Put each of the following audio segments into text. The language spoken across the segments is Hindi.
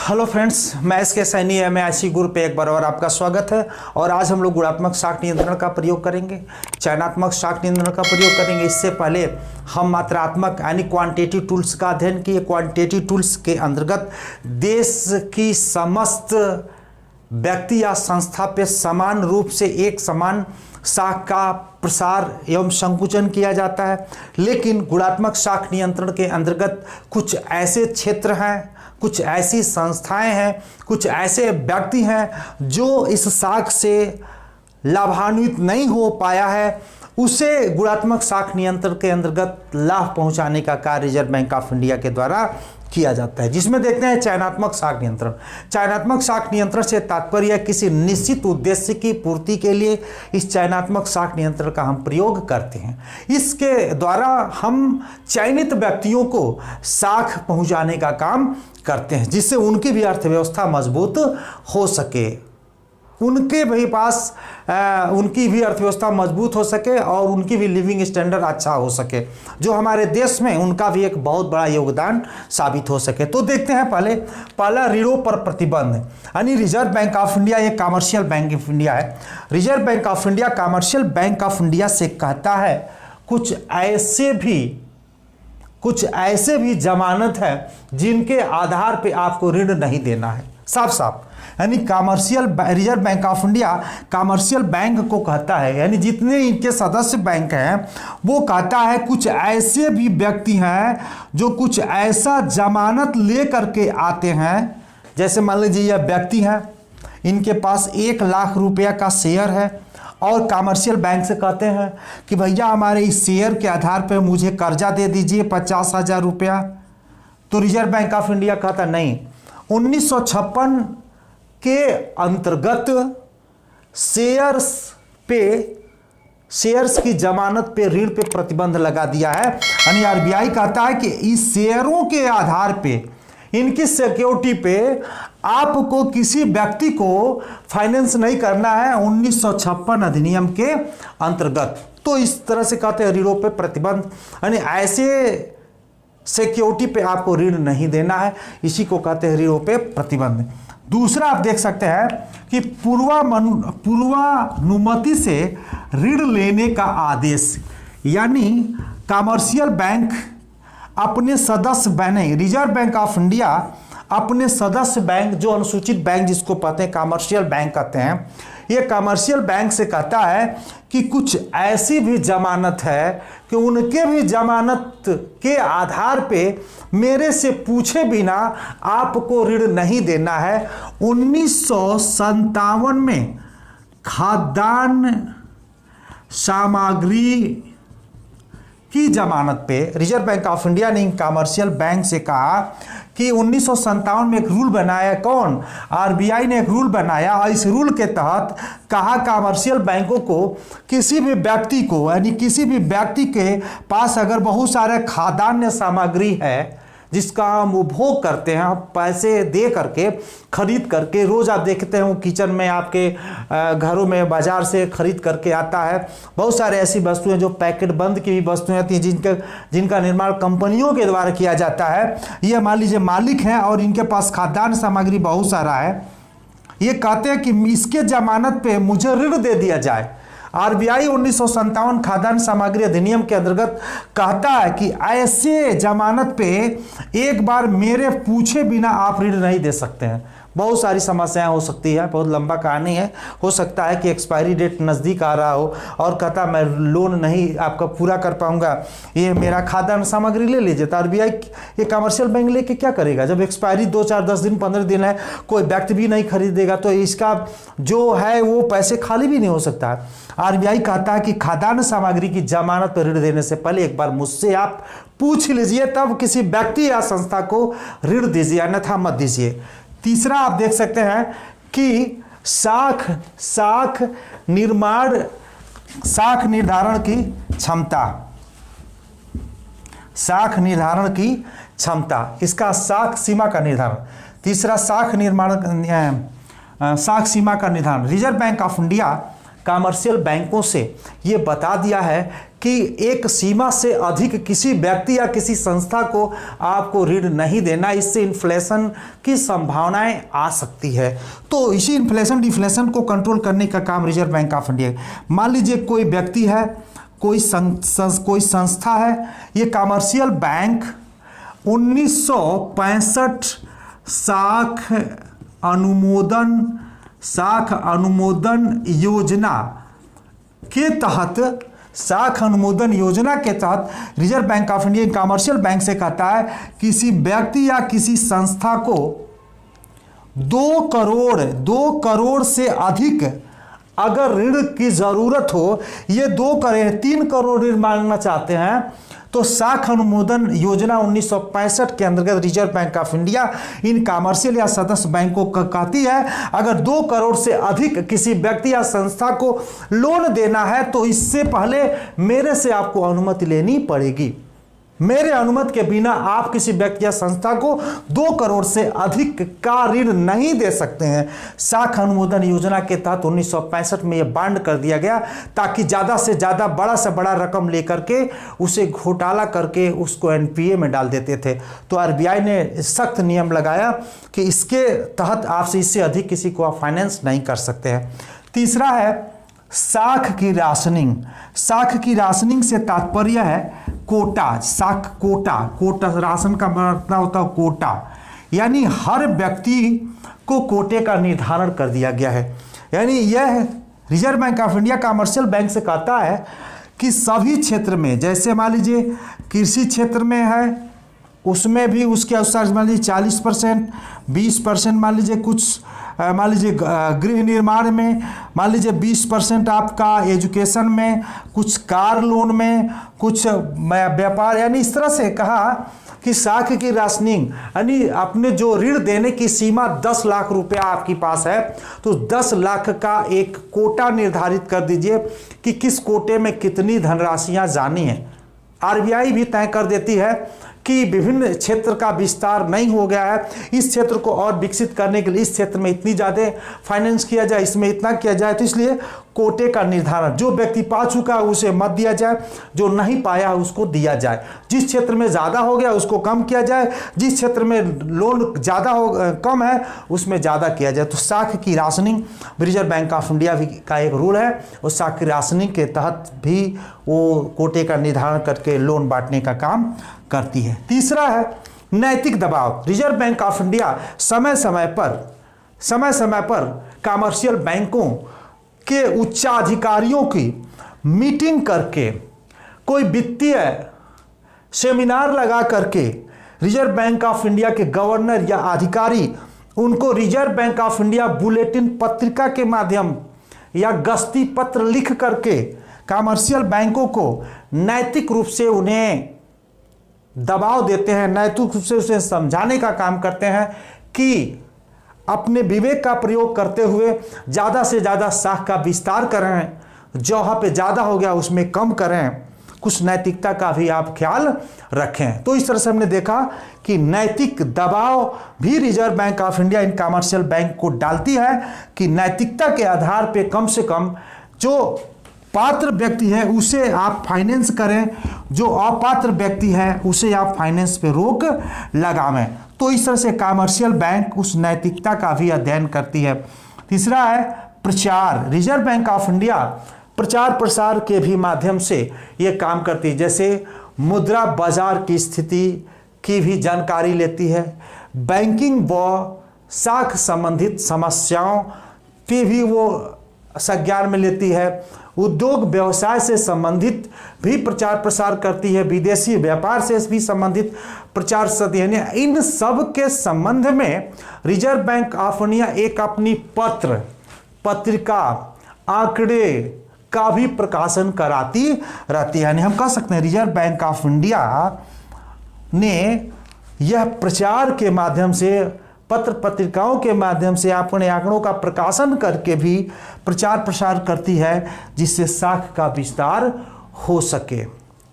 हेलो फ्रेंड्स, मैं इसके सैनी है। मैं ऐसी गुरु पे एक बार और आपका स्वागत है। और आज हम लोग गुणात्मक शाख नियंत्रण का प्रयोग करेंगे, चयनात्मक शाख नियंत्रण का प्रयोग करेंगे। इससे पहले हम मात्रात्मक यानी क्वांटिटेटिव टूल्स का अध्ययन किए। क्वांटिटेटिव टूल्स के अंतर्गत देश की समस्त व्यक्ति या संस्था पे समान रूप से एक समान शाख का प्रसार एवं संकुचन किया जाता है। लेकिन गुणात्मक शाख नियंत्रण के अंतर्गत कुछ ऐसे क्षेत्र हैं, कुछ ऐसी संस्थाएं हैं, कुछ ऐसे व्यक्ति हैं जो इस शाख से लाभान्वित नहीं हो पाया है, उसे गुणात्मक शाख नियंत्रण के अंतर्गत लाभ पहुंचाने का कार्य रिजर्व बैंक ऑफ इंडिया के द्वारा किया जाता है, जिसमें देखते हैं चयनात्मक शाख नियंत्रण। चयनात्मक शाख नियंत्रण से तात्पर्य किसी निश्चित उद्देश्य की पूर्ति के लिए इस चयनात्मक शाख नियंत्रण का हम प्रयोग करते हैं। इसके द्वारा हम चयनित व्यक्तियों को शाख पहुंचाने का काम करते हैं, जिससे उनकी भी अर्थव्यवस्था मजबूत हो सके, उनके भी पास उनकी भी अर्थव्यवस्था मजबूत हो सके और उनकी भी लिविंग स्टैंडर्ड अच्छा हो सके, जो हमारे देश में उनका भी एक बहुत बड़ा योगदान साबित हो सके। तो देखते हैं पहला ऋणों पर प्रतिबंध, यानी रिजर्व बैंक ऑफ इंडिया एक कमर्शियल बैंक ऑफ इंडिया है। Reserve bank of India commercial bank of India से कहता है कुछ ऐसे भी जमानत है जिनके आधार पे आपको ऋण नहीं देना है। साफ साफ यानी reserve bank of India commercial bank को कहता है, यानी जितने इनके सदस्य बैंक हैं वो कहता है कुछ ऐसे भी व्यक्ति हैं जो कुछ ऐसा जमानत ले करके आते हैं। जैसे मान लीजिए यह व्यक्ति हैं, इनके पास 1 लाख रुपया का शेयर है और कमर्शियल बैंक से कहते हैं कि भैया हमारे इस शेयर के आधार पर मुझे कर्जा दे दीजिए 50,000 रुपया। तो रिजर्व बैंक ऑफ इंडिया कहता नहीं। 1956 के अंतर्गत शेयर्स की जमानत पे ऋण पे प्रतिबंध लगा दिया है। यानी आरबीआई कहता है कि इस शेयरों के आधार पे, इनकी सिक्योरिटी पे आपको किसी व्यक्ति को फाइनेंस नहीं करना है 1956 अधिनियम के अंतर्गत। तो इस तरह से कहते हैं ऋणों पे प्रतिबंध, यानी ऐसे सिक्योरिटी पे आपको ऋण नहीं देना है, इसी को कहते हैं ऋणों पे प्रतिबंध। दूसरा आप देख सकते हैं कि पूर्वानुमति से ऋण लेने का आदेश, यानी कमर्शियल बैंक अपने सदस्य bank, reserve bank of India अपने सदस्य बैंक, जो अनुसूचित बैंक जिसको कहते हैं कमर्शियल बैंक कहते हैं, ये कमर्शियल बैंक से कहता है कि कुछ ऐसी भी जमानत है कि उनके भी जमानत के आधार पे मेरे से पूछे बिना आपको ऋण नहीं देना है। 1957 में खाद्यान्न सामग्री की जमानत पे रिजर्व बैंक ऑफ इंडिया ने कमर्शियल बैंक से कहा कि 1957 में एक रूल बनाया, कौन? आरबीआई ने एक रूल बनाया और इस रूल के तहत कहा कमर्शियल बैंकों को किसी भी व्यक्ति को, यानी किसी भी व्यक्ति के पास अगर बहुत सारे खाद्यान्न सामग्री है जिसका हम उपभोग करते हैं, पैसे दे करके खरीद करके, रोज़ आप देखते हैं वो किचन में आपके घरों में बाजार से खरीद करके आता है। बहुत सारे ऐसी वस्तुएं जो पैकेट बंद की भी वस्तुएं आती हैं जिनका निर्माण कंपनियों के द्वारा किया जाता है। ये मान लीजिए मालिक हैं और इनके पास खाद्यान्न सामग्री बहुत सारा है, ये कहते हैं कि इसके जमानत पे मुझे ऋण दे दिया जाए। आरबीआई 1957 खाद्यान्न सामग्री अधिनियम के अंतर्गत कहता है कि ऐसे जमानत पे एक बार मेरे पूछे बिना आप ऋण नहीं दे सकते हैं। बहुत सारी समस्याएं हो सकती है, बहुत लंबा कहानी है। हो सकता है कि एक्सपायरी डेट नज़दीक आ रहा हो और कहता मैं लोन नहीं आपका पूरा कर पाऊंगा, ये मेरा खाद्यान्न सामग्री ले लीजिए। तो आरबीआई ये कमर्शियल बैंक लेके क्या करेगा? जब एक्सपायरी 2, 4, 10 दिन 15 दिन है, कोई व्यक्ति भी नहीं खरीदेगा तो इसका जो है वो पैसे खाली भी नहीं हो सकता है। आरबीआई कहता है कि खाद्यान्न सामग्री की जमानत पर ऋण देने से पहले एक बार मुझसे आप पूछ लीजिए, तब किसी व्यक्ति या संस्था को ऋण दीजिए, अन्यथा मत दीजिए। तीसरा आप देख सकते हैं कि शाख निर्धारण की क्षमता, इसका शाख सीमा का निर्धारण। तीसरा शाख सीमा का निर्धारण। Reserve bank of India commercial बैंकों से ये बता दिया है कि एक सीमा से अधिक किसी व्यक्ति या किसी संस्था को आपको ऋण नहीं देना, इससे इन्फ्लेशन की संभावनाएं आ सकती है। तो इसी इन्फ्लेशन डिफ्लेशन को कंट्रोल करने का काम रिजर्व बैंक ऑफ इंडिया। मान लीजिए कोई व्यक्ति है, कोई संस्था है, ये कमर्शियल बैंक 1965 साख अनुमोदन योजना के तहत reserve bank of India commercial bank से कहता है किसी व्यक्ति या किसी संस्था को 2 करोड़ से अधिक अगर ऋण की जरूरत हो, ये 2 करोड़ 3 करोड़ ऋण मांगना चाहते हैं, तो साख अनुमोदन योजना 1965 के अंतर्गत reserve bank of India in commercial या सदस्य बैंकों को कहती है अगर 2 करोड़ से अधिक किसी व्यक्ति या संस्था को लोन देना है तो इससे पहले मेरे से आपको अनुमति लेनी पड़ेगी। मेरे अनुमति के बिना आप किसी व्यक्ति या संस्था को 2 करोड़ से अधिक का ऋण नहीं दे सकते हैं। साख अनुमोदन योजना के तहत 1965 में यह बांड कर दिया गया ताकि ज़्यादा से ज़्यादा बड़ा से बड़ा रकम लेकर के उसे घोटाला करके उसको एनपीए में डाल देते थे। तो आरबीआई ने सख्त नियम लगाया कि इसके तहत आपसे इससे अधिक किसी को आप फाइनेंस नहीं कर सकते हैं। तीसरा है साख की राशनिंग। साख की राशनिंग से तात्पर्य है कोटा। साख कोटा राशन का मतलब होता है कोटा, यानी हर व्यक्ति को कोटे का निर्धारण कर दिया गया है। यानी यह reserve bank of India commercial bank से कहता है कि सभी क्षेत्र में, जैसे मान लीजिए कृषि क्षेत्र में है उसमें भी उसके अनुसार मान लीजिए 40%, 20% मान लीजिए कुछ, मान लीजिए गृह निर्माण में मान लीजिए 20% आपका, एजुकेशन में कुछ, कार लोन में कुछ, व्यापार, यानी इस तरह से कहा कि साख की राशनिंग यानी अपने जो ऋण देने की सीमा 10 लाख रुपया आपके पास है तो 10 लाख का एक कोटा निर्धारित कर दीजिए कि किस कोटे में कितनी धनराशियां जानी है। आरबीआई भी तय कर देती है कि विभिन्न क्षेत्र का विस्तार नहीं हो गया है, इस क्षेत्र को और विकसित करने के लिए इस क्षेत्र में इतनी ज़्यादा फाइनेंस किया जाए, इसमें इतना किया जाए। तो इसलिए कोटे का निर्धारण, जो व्यक्ति पा चुका है उसे मत दिया जाए, जो नहीं पाया उसको दिया जाए। जिस क्षेत्र में ज़्यादा हो गया उसको कम किया जाए, जिस क्षेत्र में लोन ज़्यादा कम है उसमें ज़्यादा किया जाए। तो साख की rationing reserve bank of India का एक रूल है, उस साख की राशनिंग के तहत भी वो कोटे का निर्धारण करके लोन बांटने का काम करती है। तीसरा है नैतिक दबाव। रिजर्व बैंक ऑफ इंडिया समय समय पर कमर्शियल बैंकों के उच्चाधिकारियों की मीटिंग करके, कोई वित्तीय सेमिनार लगा करके रिजर्व बैंक ऑफ इंडिया के गवर्नर या अधिकारी उनको reserve bank of India bulletin पत्रिका के माध्यम या गश्ती पत्र लिख करके कमर्शियल बैंकों को नैतिक रूप से उन्हें दबाव देते हैं, नैतिक रूप से उसे समझाने का काम करते हैं कि अपने विवेक का प्रयोग करते हुए ज़्यादा से ज़्यादा साख का विस्तार करें, जहाँ पे ज़्यादा हो गया उसमें कम करें, कुछ नैतिकता का भी आप ख्याल रखें। तो इस तरह से हमने देखा कि नैतिक दबाव भी reserve bank of India in commercial bank को डालती है कि नैतिकता के आधार पे कम से कम जो पात्र व्यक्ति है उसे आप फाइनेंस करें, जो अपात्र व्यक्ति है उसे आप फाइनेंस पे रोक लगावें। तो इस तरह से कमर्शियल बैंक उस नैतिकता का भी अध्ययन करती है। तीसरा है प्रचार। रिजर्व बैंक ऑफ इंडिया प्रचार प्रसार के भी माध्यम से ये काम करती है, जैसे मुद्रा बाजार की स्थिति की भी जानकारी लेती है, बैंकिंग व साख संबंधित समस्याओं की भी वो संज्ञान में लेती है, उद्योग व्यवसाय से संबंधित भी प्रचार प्रसार करती है, विदेशी व्यापार से भी संबंधित प्रचार करती है। इन सब के संबंध में रिजर्व बैंक ऑफ इंडिया एक अपनी पत्रिका आंकड़े का भी प्रकाशन कराती रहती है। यानी हम कह सकते हैं रिजर्व बैंक ऑफ इंडिया ने यह प्रचार के माध्यम से, पत्र पत्रिकाओं के माध्यम से अपने आंकड़ों का प्रकाशन करके भी प्रचार प्रसार करती है जिससे साख का विस्तार हो सके।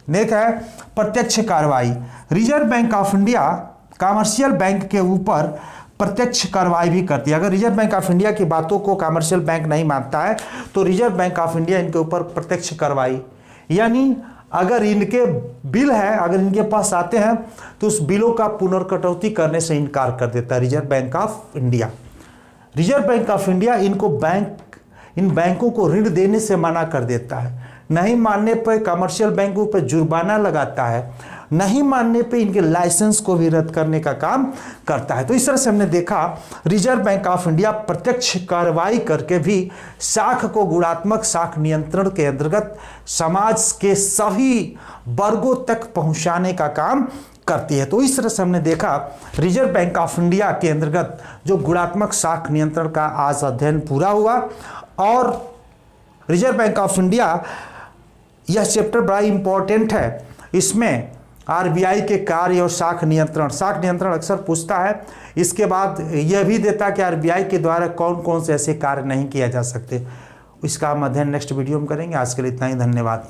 नेक है प्रत्यक्ष कार्रवाई। Reserve bank of India commercial bank के ऊपर प्रत्यक्ष कार्रवाई भी करती है। अगर रिजर्व बैंक ऑफ इंडिया की बातों को कमर्शियल बैंक नहीं मानता है तो रिजर्व बैंक ऑफ इंडिया इनके ऊपर प्रत्यक्ष कार्रवाई, यानी अगर इनके बिल है, अगर इनके पास आते हैं तो उस बिलों का पुनर्कटौती करने से इनकार कर देता है reserve bank of India. Reserve bank of India in बैंकों को ऋण देने से मना कर देता है। नहीं मानने पर कमर्शियल बैंकों पर जुर्माना लगाता है, नहीं मानने पे इनके लाइसेंस को भी रद्द करने का काम करता है। तो इस तरह से हमने देखा रिजर्व बैंक ऑफ इंडिया प्रत्यक्ष कार्रवाई करके भी साख को गुणात्मक साख नियंत्रण के अंतर्गत समाज के सभी वर्गों तक पहुंचाने का काम करती है। तो इस तरह से हमने देखा रिजर्व बैंक ऑफ इंडिया के अंतर्गत जो गुणात्मक साख नियंत्रण का आज अध्ययन पूरा हुआ, और रिजर्व बैंक ऑफ इंडिया यह चैप्टर बड़ा इंपॉर्टेंट है। इसमें आरबीआई के कार्य और साख नियंत्रण अक्सर पूछता है। इसके बाद यह भी देता है कि आरबीआई के द्वारा कौन कौन से ऐसे कार्य नहीं किए जा सकते। इसका हम अध्ययन नेक्स्ट वीडियो में करेंगे। आज के लिए इतना ही, धन्यवाद।